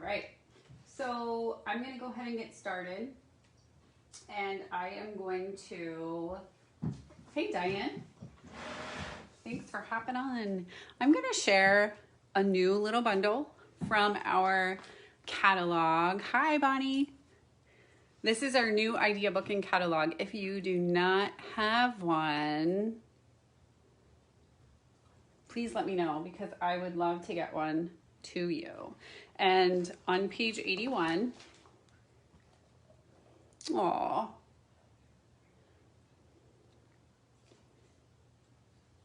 right, so I'm going to go ahead and get started. And I am going to, hey Diane, thanks for hopping on. I'm going to share a new little bundle from our catalog. Hi Bonnie. This is our new idea booking catalog. If you do not have one, please let me know because I would love to get one to you. And on page 81,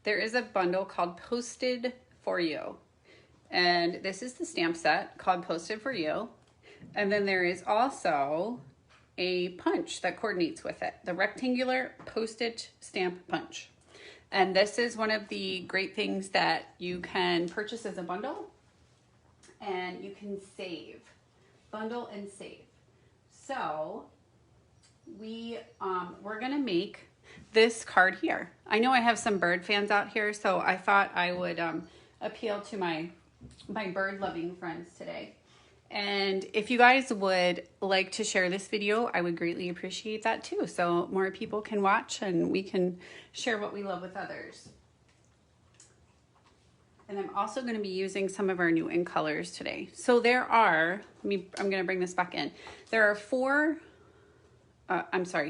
there is a bundle called Posted for You. And this is the stamp set called Posted for You. And then there is also a punch that coordinates with it, the rectangular postage stamp punch. And this is one of the great things that you can purchase as a bundle and you can save, bundle and save. So we're gonna make this card here. I know I have some bird fans out here, so I thought I would appeal to my bird loving friends today. And if you guys would like to share this video, I would greatly appreciate that too. So more people can watch and we can share what we love with others. And I'm also going to be using some of our new ink colors today. So there are, I'm going to bring this back in. There are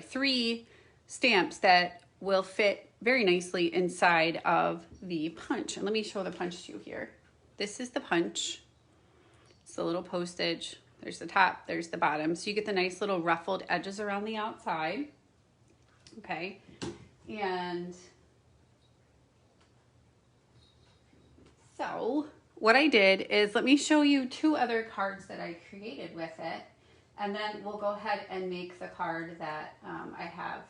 three stamps that will fit very nicely inside of the punch. And let me show the punch to you here. This is the punch. It's the little postage. There's the top, there's the bottom. So you get the nice little ruffled edges around the outside. Okay. And so what I did is, let me show you two other cards that I created with it. And then we'll go ahead and make the card that I have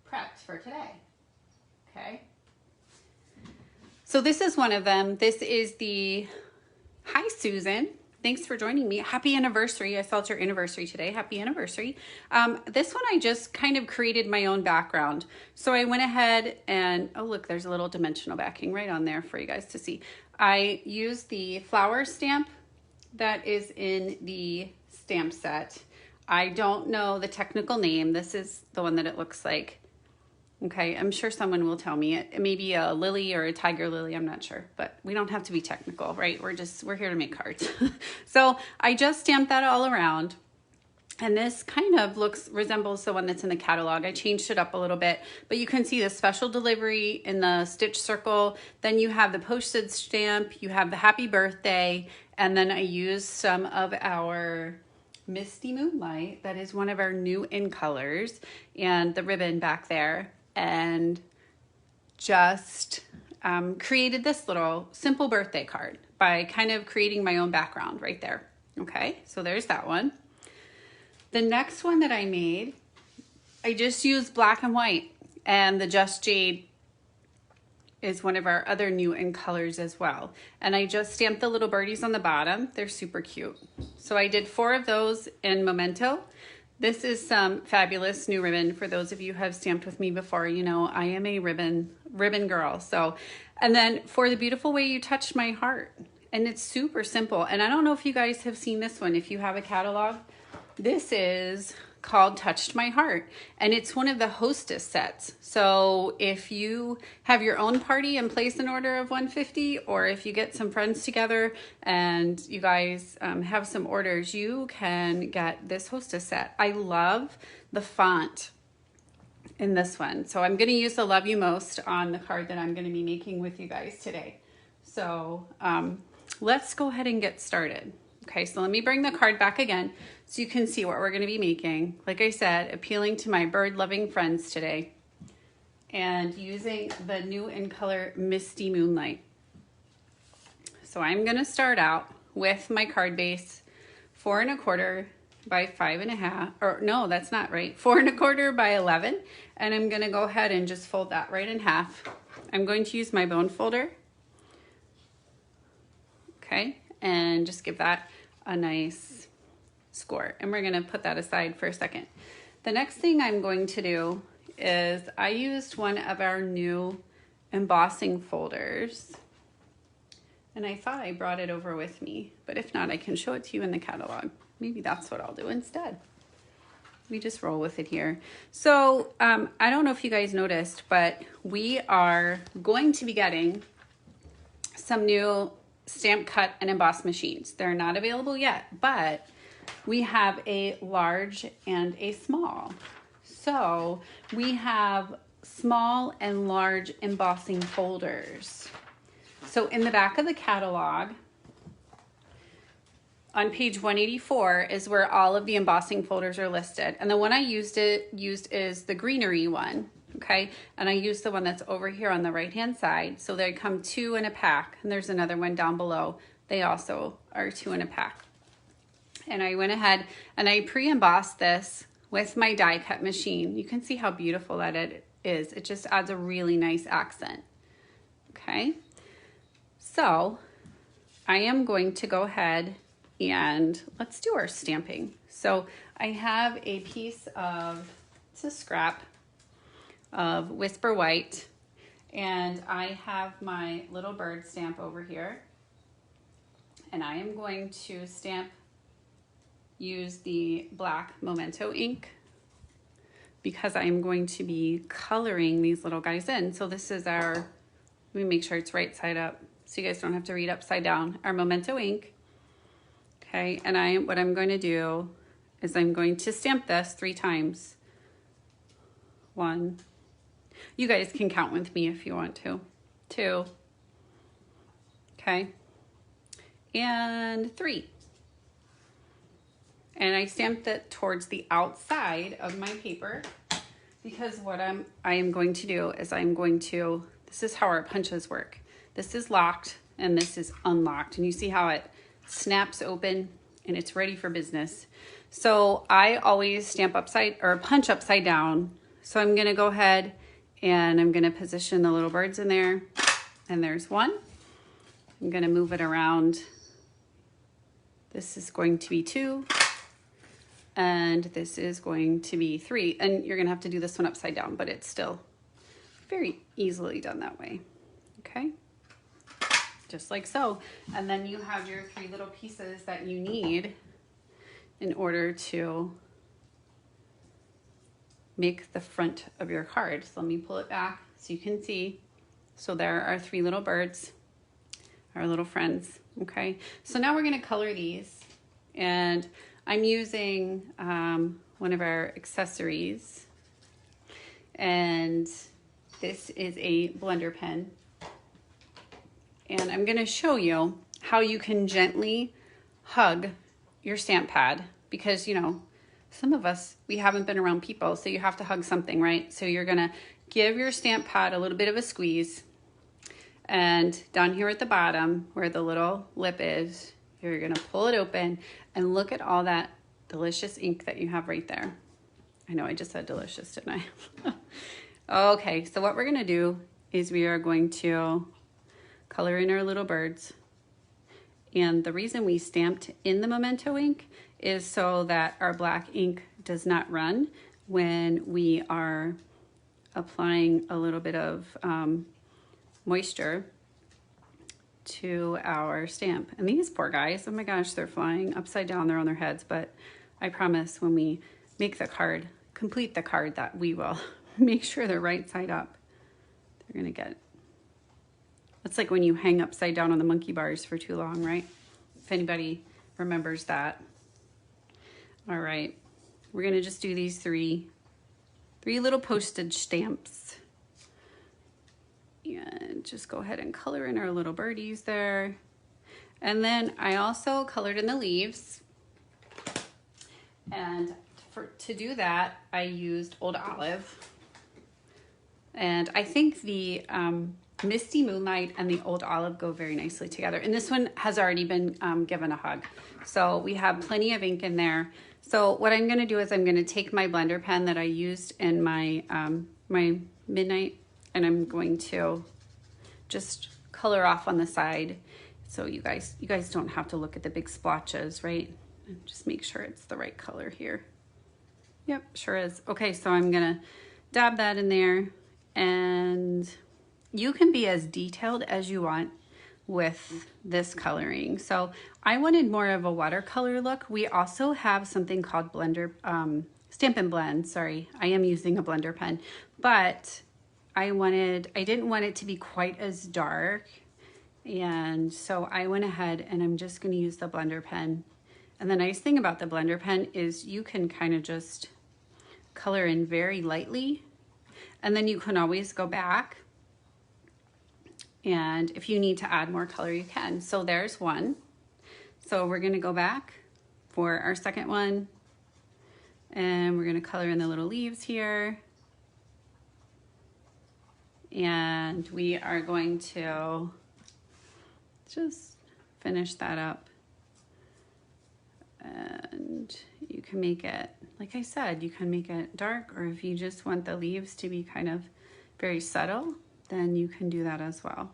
prepped for today. Okay. So this is one of them. This is the, hi Susan. Thanks for joining me. Happy anniversary. I saw it's your anniversary today. Happy anniversary. This one I just kind of created my own background. So I went ahead and, oh look, there's a little dimensional backing right on there for you guys to see. I used the flower stamp that is in the stamp set. I don't know the technical name. This is the one that it looks like. Okay, I'm sure someone will tell me. It may be a lily or a tiger lily, I'm not sure, but we don't have to be technical, right? We're here to make cards. So I just stamped that all around. And this kind of resembles the one that's in the catalog. I changed it up a little bit, but you can see the special delivery in the stitch circle. Then you have the postage stamp, you have the happy birthday, and then I used some of our Misty Moonlight. That is one of our new in colors, and the ribbon back there. And just created this little simple birthday card by kind of creating my own background right there. Okay, so there's that one. The next one that I made, I just used black and white, and the Just Jade is one of our other new in colors as well. And I just stamped the little birdies on the bottom. They're super cute. So I did 4 of those in Memento. This is some fabulous new ribbon. For those of you who have stamped with me before, you know I am a ribbon girl. So, and then for the beautiful way you touched my heart, and it's super simple. And I don't know if you guys have seen this one. If you have a catalog, this is called Touched My Heart, and it's one of the hostess sets. So if you have your own party and place an order of 150, or if you get some friends together and you guys have some orders, you can get this hostess set. I love the font in this one. So I'm going to use the Love You Most on the card that I'm going to be making with you guys today. So let's go ahead and get started. Okay, so let me bring the card back again so you can see what we're going to be making. Like I said, appealing to my bird-loving friends today and using the new in color Misty Moonlight. So I'm going to start out with my card base 4 1/4 by 5 1/2, or no, that's not right, 4 1/4 by 11, and I'm going to go ahead and just fold that right in half. I'm going to use my bone folder. Okay, and just give that a nice score. And we're going to put that aside for a second. The next thing I'm going to do is I used one of our new embossing folders. And I thought I brought it over with me, but if not, I can show it to you in the catalog. Maybe that's what I'll do instead. We just roll with it here. So I don't know if you guys noticed, but we are going to be getting some new stamp cut and emboss machines. They're not available yet, but we have a large and a small. So we have small and large embossing folders. So in the back of the catalog, on page 184 is where all of the embossing folders are listed. And the one I used is the greenery one, okay? And I used the one that's over here on the right-hand side. So they come 2 in a pack, and there's another one down below. They also are 2 in a pack. And I went ahead and I pre-embossed this with my die cut machine. You can see how beautiful that it is. It just adds a really nice accent, okay? So I am going to go ahead and let's do our stamping. So I have a piece of, it's a scrap of Whisper White, and I have my little bird stamp over here, and I am going to use the black Memento ink because I am going to be coloring these little guys in. So this is our, let me make sure it's right side up so you guys don't have to read upside down, our Memento ink. Okay, and what I'm going to do is I'm going to stamp this 3 times. 1, you guys can count with me if you want to. 2, okay, and 3. And I stamped it towards the outside of my paper because what I am going to do is this is how our punches work. This is locked and this is unlocked, and you see how it snaps open and it's ready for business. So I always stamp punch upside down. So I'm gonna go ahead and I'm gonna position the little birds in there, and there's 1. I'm gonna move it around. This is going to be 2, and this is going to be 3. And you're gonna have to do this one upside down, but it's still very easily done that way, okay? Just like so. And then you have your 3 little pieces that you need in order to make the front of your card. So let me pull it back so you can see. So there are 3 little birds, our little friends, okay? So now we're gonna color these, and I'm using one of our accessories, and this is a blender pen. And I'm gonna show you how you can gently hug your stamp pad, because you know, some of us, we haven't been around people, so you have to hug something, right? So you're gonna give your stamp pad a little bit of a squeeze, and down here at the bottom where the little lip is, you're gonna pull it open and look at all that delicious ink that you have right there. I know I just said delicious, didn't I? Okay, so what we're gonna do is we are going to color in our little birds. And the reason we stamped in the Memento ink is so that our black ink does not run when we are applying a little bit of moisture to our stamp. And these poor guys, oh my gosh, they're flying upside down, they're on their heads, but I promise when we make the card, complete the card, that we will make sure they're right side up. They're gonna get, it's like when you hang upside down on the monkey bars for too long, right? If anybody remembers that. All right, we're gonna just do these three little postage stamps. And just go ahead and color in our little birdies there. And then I also colored in the leaves. And to do that, I used Old Olive. And I think the Misty Moonlight and the Old Olive go very nicely together. And this one has already been given a hug. So we have plenty of ink in there. So what I'm gonna do is I'm gonna take my blender pen that I used in my, my Midnight, and I'm going to just color off on the side. So you guys don't have to look at the big splotches, right? And just make sure it's the right color here. Yep, sure is. Okay, so I'm gonna dab that in there, and you can be as detailed as you want. with this coloring. So I wanted more of a watercolor look. We also have something called blender, Stampin' Blend, sorry. I am using a blender pen, but I didn't want it to be quite as dark. And so I went ahead and I'm just gonna use the blender pen. And the nice thing about the blender pen is you can kind of just color in very lightly, and then you can always go back, and if you need to add more color you can. So there's one. So we're gonna go back for our second one, and we're gonna color in the little leaves here, and we are going to just finish that up. And you can make it, like I said, you can make it dark, or if you just want the leaves to be kind of very subtle, then you can do that as well.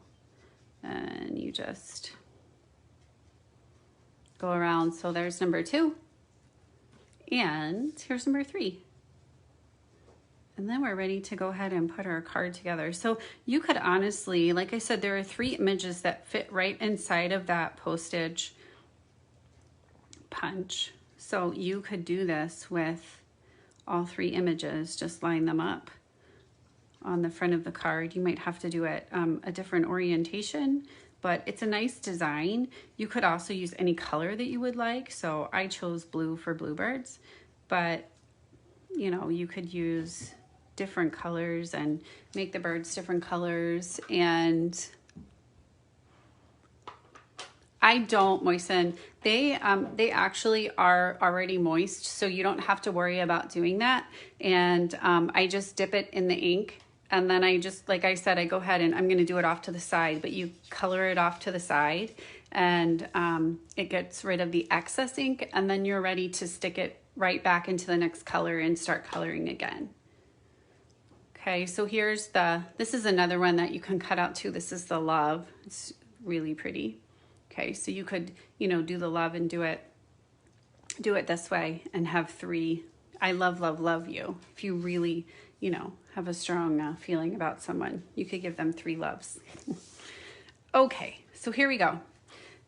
And you just go around. So there's number 2, and here's number 3. And then we're ready to go ahead and put our card together. So you could honestly, like I said, there are 3 images that fit right inside of that postage punch. So you could do this with all 3 images, just line them up on the front of the card. You might have to do it a different orientation, but it's a nice design. You could also use any color that you would like. So I chose blue for bluebirds, but you know, you could use different colors and make the birds different colors. And I don't moisten. They actually are already moist, so you don't have to worry about doing that. And I just dip it in the ink, and then I just, like I said, I go ahead and I'm going to do it off to the side, but you color it off to the side, and it gets rid of the excess ink, and then you're ready to stick it right back into the next color and start coloring again. Okay, so here's this is another one that you can cut out too. This is the love. It's really pretty. Okay, so you could, you know, do the love and do it this way and have 3. I love, love, love you. If you really, you know, have a strong feeling about someone, you could give them 3 loves. Okay, so here we go.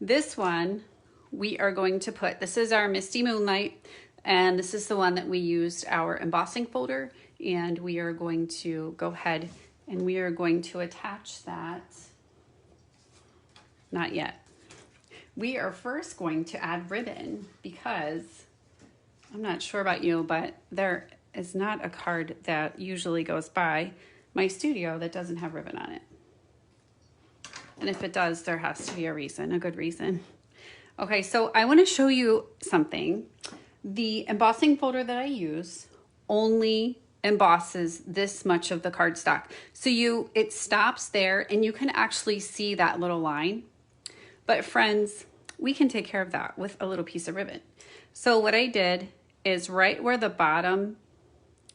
This one we are going to put, this is our Misty Moonlight, and this is the one that we used our embossing folder, and we are going to go ahead and we are going to attach that. Not yet. We are first going to add ribbon, because I'm not sure about you, but there is not a card that usually goes by my studio that doesn't have ribbon on it. And if it does, there has to be a reason, a good reason. Okay, so I want to show you something. The embossing folder that I use only embosses this much of the cardstock. So it stops there, and you can actually see that little line. But friends, we can take care of that with a little piece of ribbon. So what I did is right where the bottom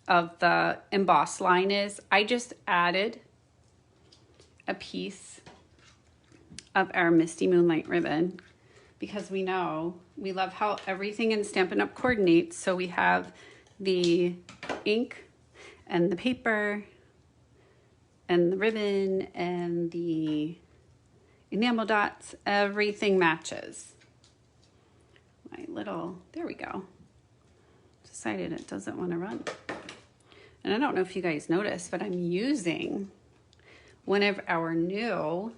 of the emboss line is, I just added a piece of our Misty Moonlight ribbon, because we know we love how everything in Stampin' Up! Coordinates. So we have the ink and the paper and the ribbon and the enamel dots, everything matches. There we go. Decided it doesn't want to run. And I don't know if you guys noticed, but I'm using one of our new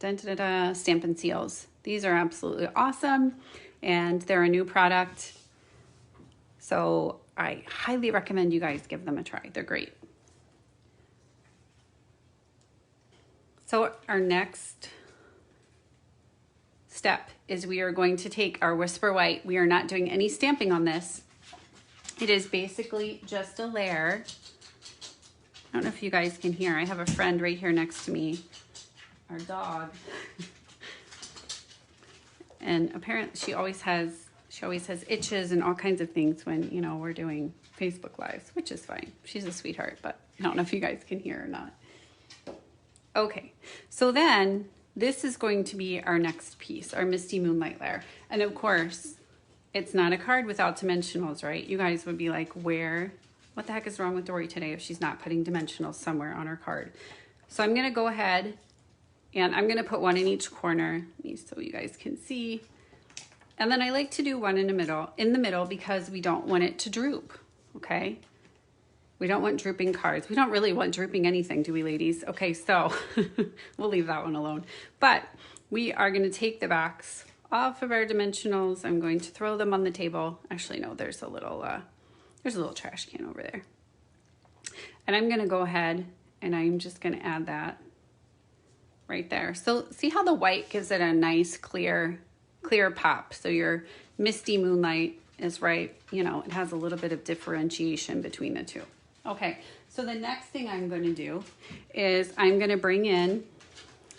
Stampin' Seals. These are absolutely awesome, and they're a new product. So I highly recommend you guys give them a try. They're great. So our next step is we are going to take our Whisper White. We are not doing any stamping on this. It is basically just a layer. I don't know if you guys can hear. I have a friend right here next to me, our dog. And apparently she always has itches and all kinds of things when, you know, we're doing Facebook Lives, which is fine. She's a sweetheart, but I don't know if you guys can hear or not. Okay, so then this is going to be our next piece, our Misty Moonlight layer. And of course, it's not a card without dimensionals, right? You guys would be like, what the heck is wrong with Dory today if she's not putting dimensionals somewhere on her card? So I'm gonna go ahead And I'm gonna put one in each corner so you guys can see. And then I like to do one in the middle because we don't want it to droop, okay? We don't want drooping cards. We don't really want drooping anything, do we, ladies? Okay, so we'll leave that one alone. But we are gonna take the backs off of our dimensionals. I'm going to throw them on the table. Actually, no, there's a little trash can over there. And I'm gonna go ahead and I'm just gonna add that right there. So see how the white gives it a nice clear pop. So your misty moonlight is right, you know, it has a little bit of differentiation between the two. Okay, so the next thing I'm going to do is I'm going to bring in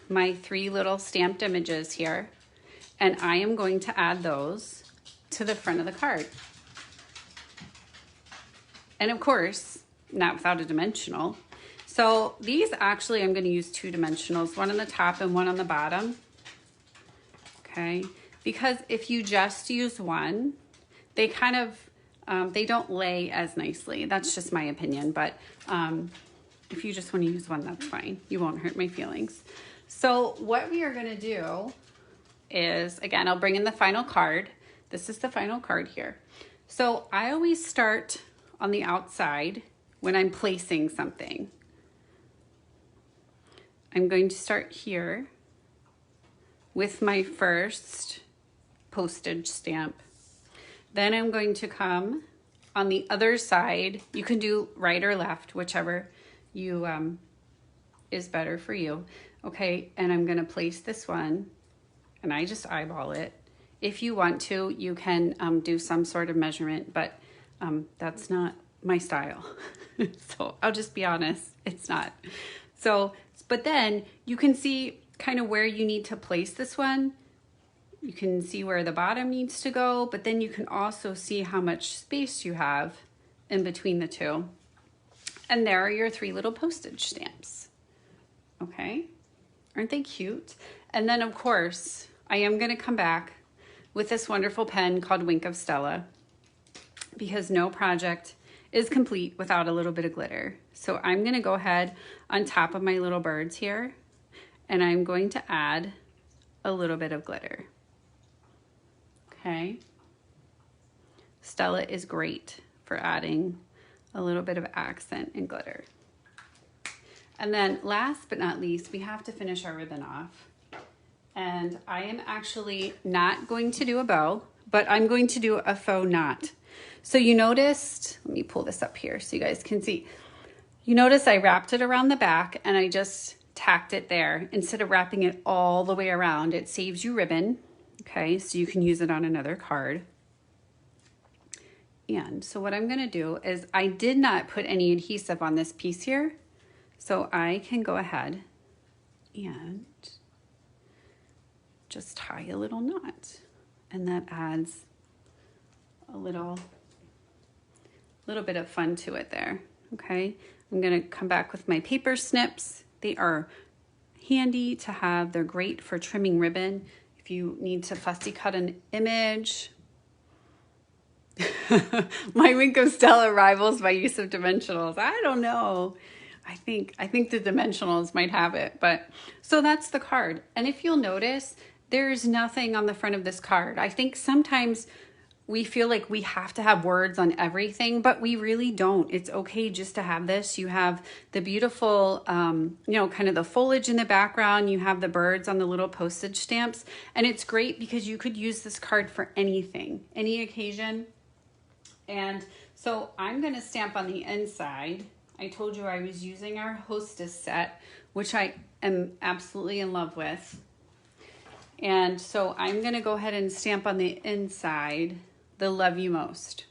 my 3 little stamped images here, and I am going to add those to the front of the card. And of course, not without a dimensional. So these actually, I'm going to use 2 dimensionals, one on the top and one on the bottom. Okay, because if you just use one, they kind of, they don't lay as nicely. That's just my opinion, but if you just want to use one, that's fine. You won't hurt my feelings. So what we are going to do is, again, I'll bring in the final card. This is the final card here. So I always start on the outside when I'm placing something. I'm going to start here with my first postage stamp. Then I'm going to come on the other side. You can do right or left, whichever you is better for you. Okay, and I'm gonna place this one, and I just eyeball it. If you want to, you can do some sort of measurement, but that's not my style. So I'll just be honest, it's not. So, but then you can see kind of where you need to place this one. You can see where the bottom needs to go, but then you can also see how much space you have in between the two. And there are your 3 little postage stamps. Okay, aren't they cute? And then of course, I am gonna come back with this wonderful pen called Wink of Stella, because no project is complete without a little bit of glitter. So I'm gonna go ahead on top of my little birds here, and I'm going to add a little bit of glitter. Okay. Stella is great for adding a little bit of accent and glitter. And then last but not least, we have to finish our ribbon off. And I am actually not going to do a bow, but I'm going to do a faux knot. So you noticed, let me pull this up here so you guys can see. You notice I wrapped it around the back and I just tacked it there. Instead of wrapping it all the way around, it saves you ribbon. Okay, so you can use it on another card. And so what I'm gonna do is I did not put any adhesive on this piece here, so I can go ahead and just tie a little knot. And that adds a little bit of fun to it there, okay? I'm gonna come back with my paper snips. They are handy to have. They're great for trimming ribbon. If you need to fussy cut an image. My Wink of Stella rivals my use of dimensionals. I don't know. I think the dimensionals might have it, but so that's the card. And if you'll notice, there's nothing on the front of this card. I think sometimes we feel like we have to have words on everything, but we really don't. It's okay just to have this. You have the beautiful, you know, kind of the foliage in the background. You have the birds on the little postage stamps. And it's great because you could use this card for anything, any occasion. And so I'm gonna stamp on the inside. I told you I was using our Hostess set, which I am absolutely in love with. And so I'm gonna go ahead and stamp on the inside the love you most.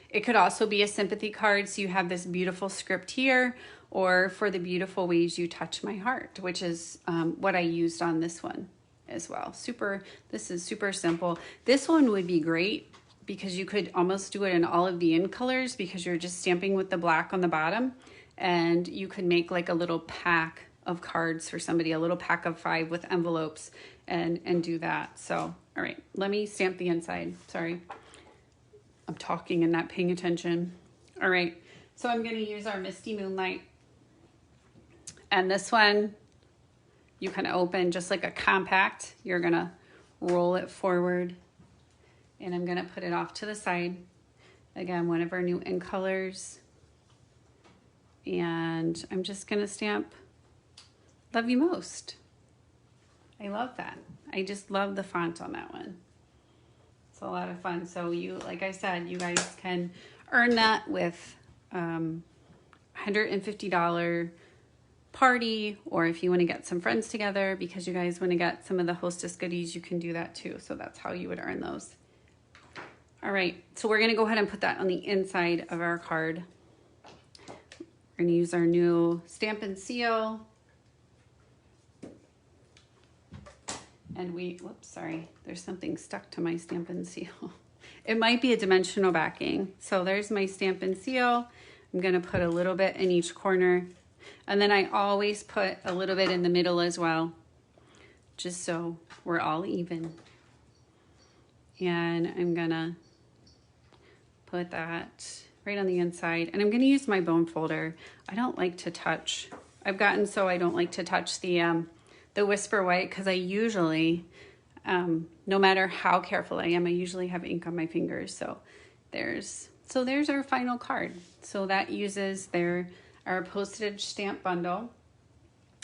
It could also be a sympathy card, so you have this beautiful script here, or for the beautiful ways you touch my heart, which is what I used on this one as well. This is super simple. This one would be great because you could almost do it in all of the in colors because you're just stamping with the black on the bottom, and you could make like a little pack of cards for somebody, a little pack of 5 with envelopes, and do that. So, all right, let me stamp the inside. Sorry. I'm talking and not paying attention. All right, so I'm gonna use our Misty Moonlight. And this one, you can open just like a compact. You're gonna roll it forward, and I'm gonna put it off to the side. Again, one of our new in colors. And I'm just gonna stamp Love You Most. I love that. I just love the font on that one. It's a lot of fun. So you, like I said, you guys can earn that with $150 party, or if you want to get some friends together because you guys want to get some of the Hostess goodies, you can do that too. So that's how you would earn those. All right, so we're gonna go ahead and put that on the inside of our card. We're gonna use our new Stampin' Seal. And whoops, sorry, there's something stuck to my Stampin' Seal. It might be a dimensional backing. So there's my Stampin' Seal. I'm gonna put a little bit in each corner. And then I always put a little bit in the middle as well, just so we're all even. And I'm gonna put that right on the inside. And I'm gonna use my bone folder. I don't like to touch. I've gotten so I don't like to touch the Whisper White because I usually, no matter how careful I am, I usually have ink on my fingers. So there's our final card. So that uses our postage stamp bundle.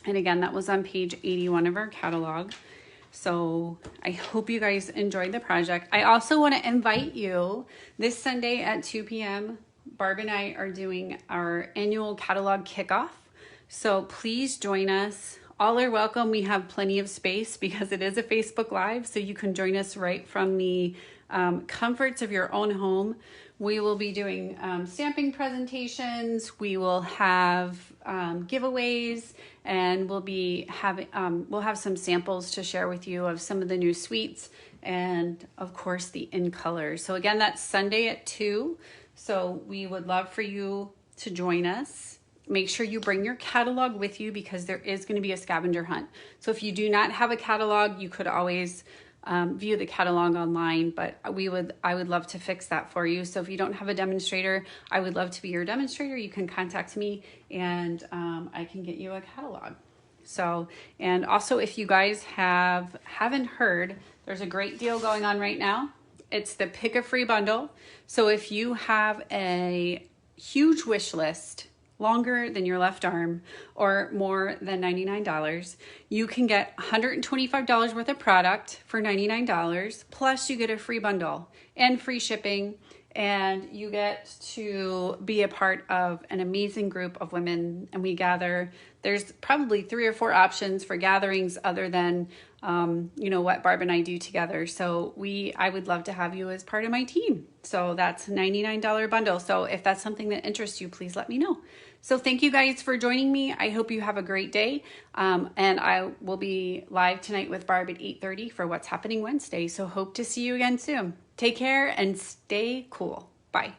And again, that was on page 81 of our catalog. So I hope you guys enjoyed the project. I also want to invite you this Sunday at 2 p.m. Barb and I are doing our annual catalog kickoff. So please join us. All are welcome. We have plenty of space because it is a Facebook Live, so you can join us right from the comforts of your own home. We will be doing stamping presentations. We will have giveaways, and we'll have some samples to share with you of some of the new suites, and of course the in colors. So again, that's Sunday at 2. So we would love for you to join us. Make sure you bring your catalog with you because there is going to be a scavenger hunt. So if you do not have a catalog, you could always view the catalog online, but I would love to fix that for you. So if you don't have a demonstrator, I would love to be your demonstrator. You can contact me and I can get you a catalog. So, and also if you guys haven't heard, there's a great deal going on right now. It's the Pick a Free Bundle. So if you have a huge wish list, longer than your left arm, or more than $99, you can get $125 worth of product for $99, plus you get a free bundle and free shipping, and you get to be a part of an amazing group of women. And we gather, there's probably 3 or 4 options for gatherings other than what Barb and I do together. So I would love to have you as part of my team. So that's a $99 bundle. So if that's something that interests you, please let me know. So thank you guys for joining me. I hope you have a great day. And I will be live tonight with Barb at 8:30 for What's Happening Wednesday. So hope to see you again soon. Take care and stay cool. Bye.